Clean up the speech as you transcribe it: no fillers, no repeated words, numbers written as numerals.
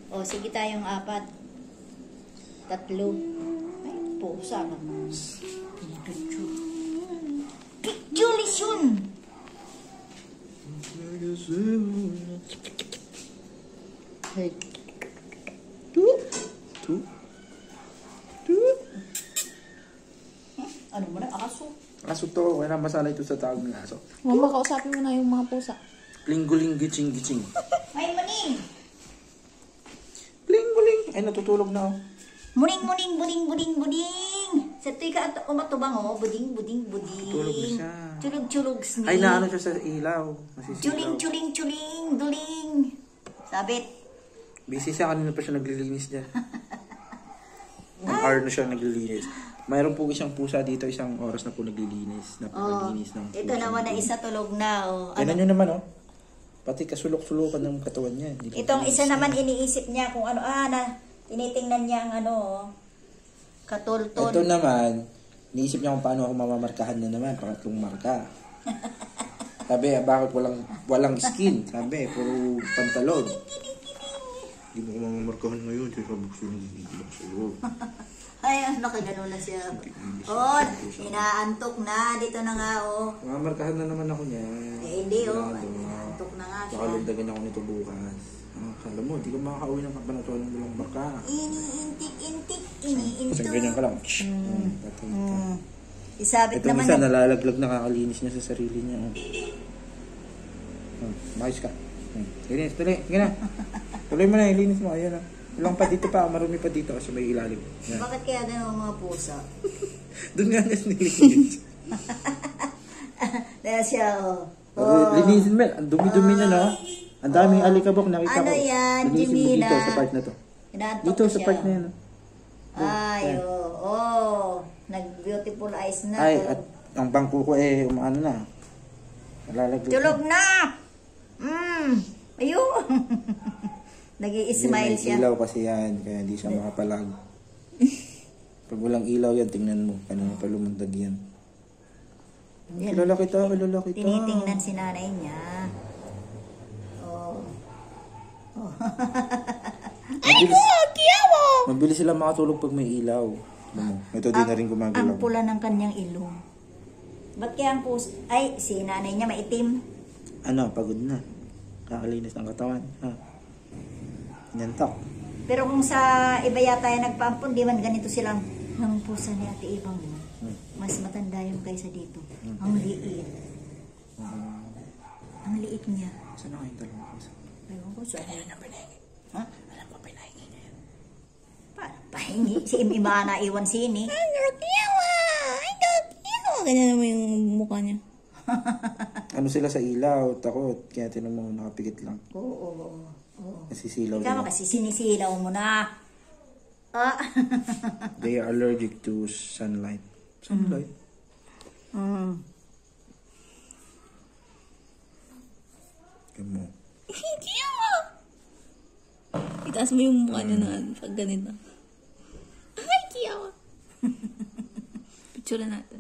O, sige tayong 4. 3. Ay, pusa naman. Pictulisyon! Hey. Tu. Ano mo na? Aso? Aso to. Kaya na masala ito sa tawag ng aso. Mama, kausapin mo na yung mga pusa. Pling-guling, gitsing-gitsing. Ay, muning! Pling-guling. Ay, natutulog na ako. Muning, muning, buding, buding, buding! Sa tuwi ka umatubang, oh. Buding, buding, buding. Tulog na siya. Chulog-chulog, sni. Ay, naano siya sa ilaw. Masisilaw. Chuling, chuling, chuling, duling. Sabit. Busy siya. Kanina pa siya naglilinis dyan. Ang hour na siya naglilinis. Mayroon po isang pusa dito, isang oras na po naglilinis. Napakalinis ng pusa. Ito naman na isa tulog na, oh. Tignan nyo naman, oh. Pati kasulok-sulukan ng katawan niya. Itong isa naman iniisip niya kung ano, tinitingnan niya ang ano, katultol. Ito naman, iniisip niya kung paano ako mamamarkahan na naman, pangatlong marka. Sabi, bakit walang skin? Sabi, puro pantalon. Hindi mo ko mamamarkahan ngayon, kasi kabukso ng bibigilak sa'yo. Ay, nakagano na siya. Oh, inaantok na. Dito na nga, oh. Mamamarkahan na naman ako niya. Eh, hindi, oh. Inaantok na nga siya. Nakalundagan ako nito bukas. Kala mo, hindi ko makakauwi ng kapanatuan ng walang marka. Iniintik, iniintok. Kasi ganyan ka lang. Isabit Itong naman isa, nalalaglag, nakakalinis niya sa sarili niya. Makis ka. Linis, tuloy. Sige na. Tuloy mo na, ilinis mo. Ayan na. Ilang pa dito pa, marumi pa dito kasi may ilalim. Yan. Bakit kaya ganun mga pusa? Doon nga nas nilinis. Dahil siya, Linisin mo. Ang dumi-dumi na, no? Ang daming alikabok nakita ko. Ano yan, Linisin mo Jimina? dito sa part na to. Inaantok Dito na sa siya. part na yan. No? Ay, oh. Nag-beautiful eyes na. Ay, at ang bangko ko umaano na. Nalalaglag. Tulog na! Ayun. Nag-i-smile siya. May ilaw kasi yan, kaya hindi siya makapalag. Pag walang ilaw yan, tingnan mo. Kanina pa lumundag yan. Kilala kita. Tinitingnan si nanay niya. Oh. Mabilis sila makatulog pag may ilaw. Ito din na rin gumagalaw. Ang pula ng kanyang ilong. Ba't kaya ang puso? Ay, si nanay niya maitim. Ano, pagod na. Kakalinis ng katawan. Nantok. Pero kung sa iba yata yung nagpaampon, di man ganito silang ng pusa ni Ate Ibang. Mas matanda yung kaysa dito. Ang liit. Ang liit niya. Saan ako yung dalawang pusa? Ewan ko saan. Ayan ang pinahingi. Ha? Alam ko pinahingi niya yan. Paano pahingi? Si Imana iwan sini. Ganyan naman yung mukha niya. Ano sila sa ilaw? Takot. Kaya tinan mo, nakapikit lang. Oo. Nasisilaw Ikaw nila. kasi sinisilaw mo na. They are allergic to sunlight. Sunlight? Mo. Itaas mo yung mukha niya na pag ganito. Ay, kiyawa. Picture natin.